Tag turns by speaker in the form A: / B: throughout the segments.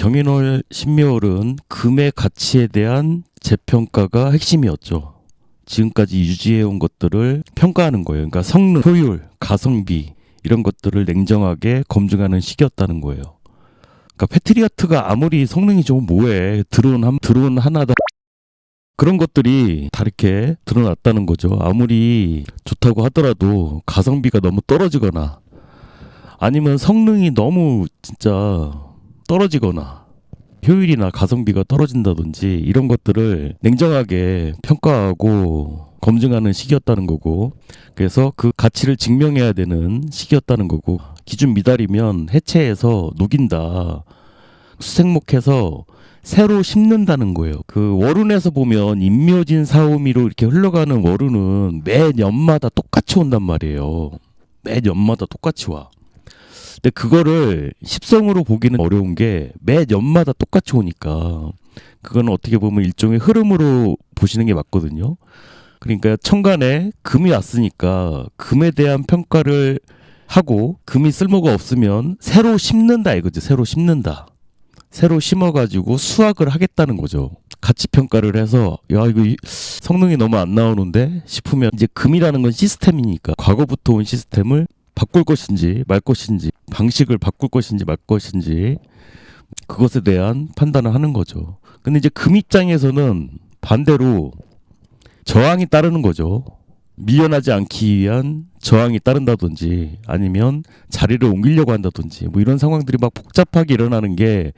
A: 경인월 신묘홀은 금의 가치에 대한 재평가가 핵심이었죠. 지금까지 유지해온 것들을 평가하는 거예요. 그러니까 성능, 효율, 가성비 이런 것들을 냉정하게 검증하는 시기였다는 거예요. 그러니까 패트리어트가 아무리 성능이 좀 뭐해, 드론 하나다, 그런 것들이 다 이렇게 드러났다는 거죠. 아무리 좋다고 하더라도 가성비가 너무 떨어지거나 아니면 성능이 너무 진짜 떨어지거나 효율이나 가성비가 떨어진다든지 이런 것들을 냉정하게 평가하고 검증하는 시기였다는 거고, 그래서 그 가치를 증명해야 되는 시기였다는 거고, 기준 미달이면 해체해서 녹인다, 수색목해서 새로 심는다는 거예요. 그 월운에서 보면 인묘진 사오미로 이렇게 흘러가는 월운은 매년마다 똑같이 온단 말이에요. 매년마다 똑같이 와. 근데 그거를 십성으로 보기는 어려운 게 매년마다 똑같이 오니까 그거는 어떻게 보면 일종의 흐름으로 보시는 게 맞거든요. 그러니까 천간에 금이 왔으니까 금에 대한 평가를 하고, 금이 쓸모가 없으면 새로 심는다 이거죠. 새로 심는다. 새로 심어가지고 수확을 하겠다는 거죠. 가치 평가를 해서 야 이거 성능이 너무 안 나오는데 싶으면, 이제 금이라는 건 시스템이니까 과거부터 온 시스템을 바꿀 것인지 말 것인지, 방식을 바꿀 것인지 말 것인지, 그것에 대한 판단을 하는 거죠. 근데 이제 금 입장에서는 반대로 저항이 따르는 거죠. 밀려나지 않기 위한 저항이 따른다든지 아니면 자리를 옮기려고 한다든지 뭐 이런 상황들이 막 복잡하게 일어나는 게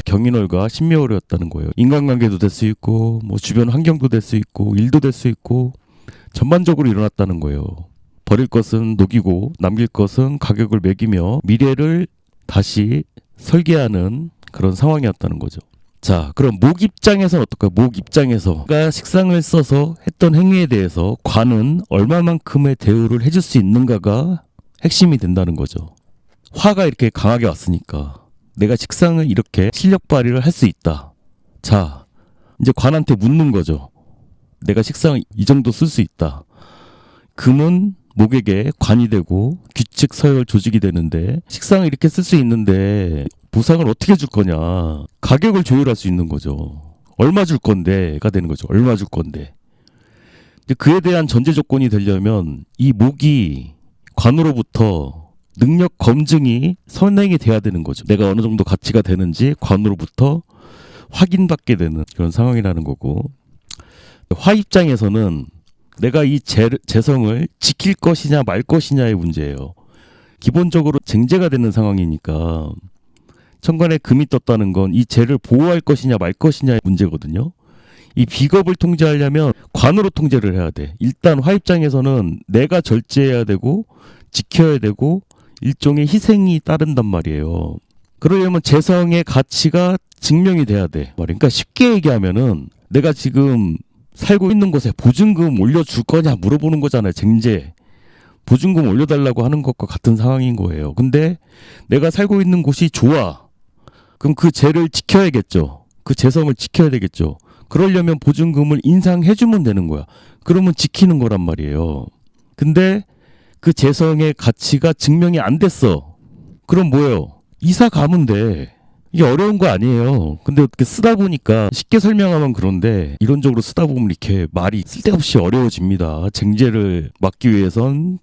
A: 경인월과 신묘월이었다는 거예요. 인간관계도 될 수 있고 뭐 주변 환경도 될 수 있고 일도 될 수 있고 전반적으로 일어났다는 거예요. 버릴 것은 녹이고 남길 것은 가격을 매기며 미래를 다시 설계하는 그런 상황이었다는 거죠. 자, 그럼 목 입장에서는 어떨까요? 목 입장에서가 식상을 써서 했던 행위에 대해서 관은 얼마만큼의 대우를 해줄 수 있는가가 핵심이 된다는 거죠. 화가 이렇게 강하게 왔으니까 내가 식상을 이렇게 실력 발휘를 할 수 있다. 자, 이제 관한테 묻는 거죠. 내가 식상을 이 정도 쓸 수 있다. 금은 목에게 관이 되고 규칙 서열 조직이 되는데 식상을 이렇게 쓸 수 있는데 보상을 어떻게 줄 거냐. 가격을 조율할 수 있는 거죠. 얼마 줄 건데가 되는 거죠. 얼마 줄 건데. 그에 대한 전제 조건이 되려면 이 목이 관으로부터 능력 검증이 선행이 돼야 되는 거죠. 내가 어느 정도 가치가 되는지 관으로부터 확인받게 되는 그런 상황이라는 거고, 화 입장에서는 내가 이 재성을 지킬 것이냐 말 것이냐의 문제예요. 기본적으로 쟁제가 되는 상황이니까 천간에 금이 떴다는 건 이 재를 보호할 것이냐 말 것이냐의 문제거든요. 이 비겁을 통제하려면 관으로 통제를 해야 돼. 일단 화 입장에서는 내가 절제해야 되고 지켜야 되고 일종의 희생이 따른단 말이에요. 그러려면 재성의 가치가 증명이 돼야 돼. 그러니까 쉽게 얘기하면은 내가 지금 살고 있는 곳에 보증금 올려줄 거냐 물어보는 거잖아요. 쟁제. 보증금 올려달라고 하는 것과 같은 상황인 거예요. 근데 내가 살고 있는 곳이 좋아. 그럼 그 재를 지켜야겠죠. 그 재성을 지켜야 되겠죠. 그러려면 보증금을 인상해주면 되는 거야. 그러면 지키는 거란 말이에요. 근데 그 재성의 가치가 증명이 안 됐어. 그럼 뭐예요? 이사 가면 돼. 이게 어려운 거 아니에요. 근데 어떻게 쓰다 보니까 쉽게 설명하면 그런데 이론적으로 쓰다 보면 이렇게 말이 쓸데없이 어려워집니다. 쟁제를 막기 위해선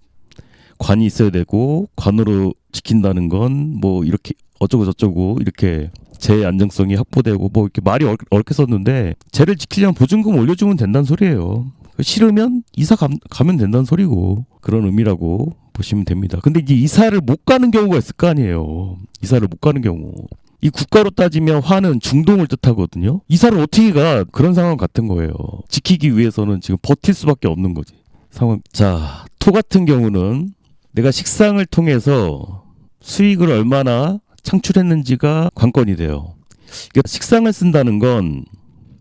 A: 관이 있어야 되고 관으로 지킨다는 건 뭐 이렇게 어쩌고 저쩌고 이렇게 재 안정성이 확보되고 뭐 이렇게 말이 어렵게 썼는데, 재를 지키려면 보증금 올려주면 된다는 소리예요. 싫으면 이사 가면 된다는 소리고 그런 의미라고 보시면 됩니다. 근데 이제 이사를 못 가는 경우가 있을 거 아니에요. 이사를 못 가는 경우. 이 국가로 따지면 화는 중동을 뜻하거든요. 이사를 어떻게 가? 그런 상황 같은 거예요. 지키기 위해서는 지금 버틸 수밖에 없는 거지. 상황. 자, 토 같은 경우는 내가 식상을 통해서 수익을 얼마나 창출했는지가 관건이 돼요. 그러니까 식상을 쓴다는 건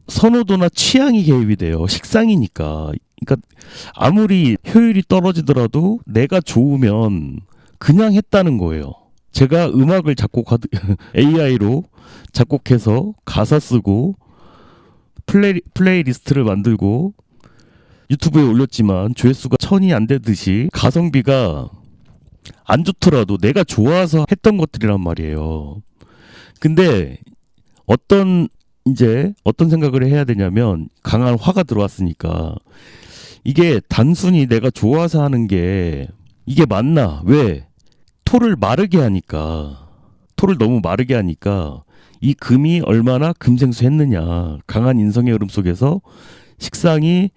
A: 선호도나 취향이 개입이 돼요. 식상이니까. 그러니까 아무리 효율이 떨어지더라도 내가 좋으면 그냥 했다는 거예요. 제가 음악을 AI로 작곡해서 가사 쓰고 플레이리스트를 만들고 유튜브에 올렸지만 조회수가 1000이 안 되듯이 가성비가 안 좋더라도 내가 좋아서 했던 것들이란 말이에요. 근데 어떤 생각을 해야 되냐면 강한 화가 들어왔으니까 이게 단순히 내가 좋아서 하는 게 이게 맞나? 왜? 토를 너무 마르게 하니까 이 금이 얼마나 금생수했느냐. 강한 인성의 흐름 속에서 식상이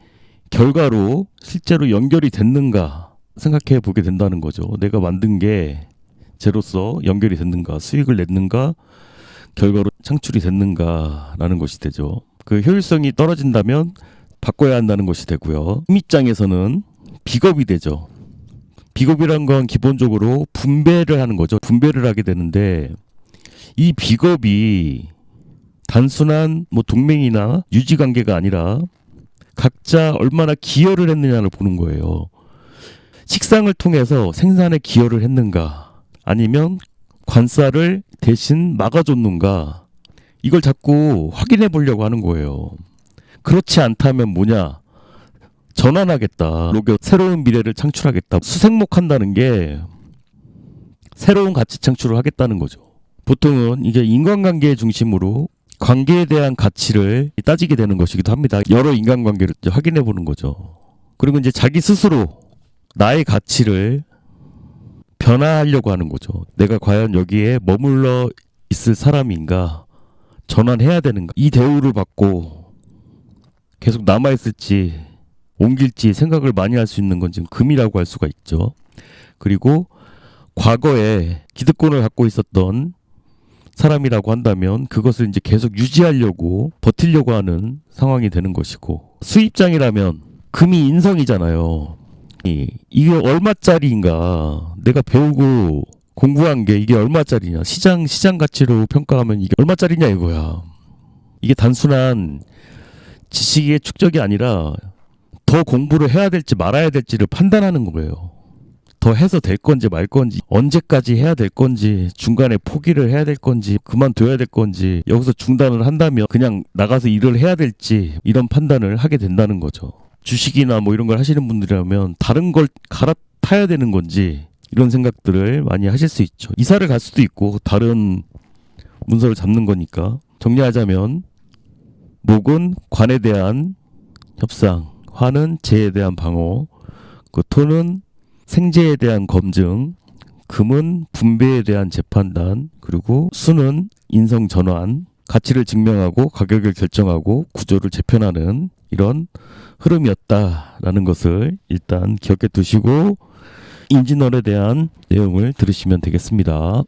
A: 결과로 실제로 연결이 됐는가 생각해 보게 된다는 거죠. 내가 만든 게 쟤로서 연결이 됐는가, 수익을 냈는가, 결과로 창출이 됐는가라는 것이 되죠. 그 효율성이 떨어진다면 바꿔야 한다는 것이 되고요. 금 입장에서는 비겁이 되죠. 비겁이란 건 기본적으로 분배를 하는 거죠. 분배를 하게 되는데 이 비겁이 단순한 뭐 동맹이나 유지 관계가 아니라 각자 얼마나 기여를 했느냐를 보는 거예요. 식상을 통해서 생산에 기여를 했는가 아니면 관사를 대신 막아줬는가 이걸 자꾸 확인해 보려고 하는 거예요. 그렇지 않다면 뭐냐? 전환하겠다. 새로운 미래를 창출하겠다. 수생목한다는 게 새로운 가치 창출을 하겠다는 거죠. 보통은 이게 인간관계 중심으로 관계에 대한 가치를 따지게 되는 것이기도 합니다. 여러 인간관계를 확인해 보는 거죠. 그리고 이제 자기 스스로 나의 가치를 변화하려고 하는 거죠. 내가 과연 여기에 머물러 있을 사람인가? 전환해야 되는가? 이 대우를 받고 계속 남아있을지 옮길지 생각을 많이 할 수 있는 건 지금 금이라고 할 수가 있죠. 그리고 과거에 기득권을 갖고 있었던 사람이라고 한다면 그것을 이제 계속 유지하려고 버티려고 하는 상황이 되는 것이고 수입장이라면 금이 인성이잖아요. 이게 얼마짜리인가 내가 배우고 공부한 게 이게 얼마짜리냐 시장 가치로 평가하면 이게 얼마짜리냐 이거야. 이게 단순한 지식의 축적이 아니라 더 공부를 해야 될지 말아야 될지를 판단하는 거예요. 더 해서 될 건지 말 건지 언제까지 해야 될 건지 중간에 포기를 해야 될 건지 그만둬야 될 건지 여기서 중단을 한다면 그냥 나가서 일을 해야 될지 이런 판단을 하게 된다는 거죠. 주식이나 뭐 이런 걸 하시는 분들이라면 다른 걸 갈아타야 되는 건지 이런 생각들을 많이 하실 수 있죠. 이사를 갈 수도 있고 다른 문서를 잡는 거니까 정리하자면 목은 관에 대한 협상, 화는 재에 대한 방어, 그 토는 생재에 대한 검증, 금은 분배에 대한 재판단, 그리고 수는 인성 전환, 가치를 증명하고 가격을 결정하고 구조를 재편하는 이런 흐름이었다라는 것을 일단 기억해 두시고 임진월에 대한 내용을 들으시면 되겠습니다.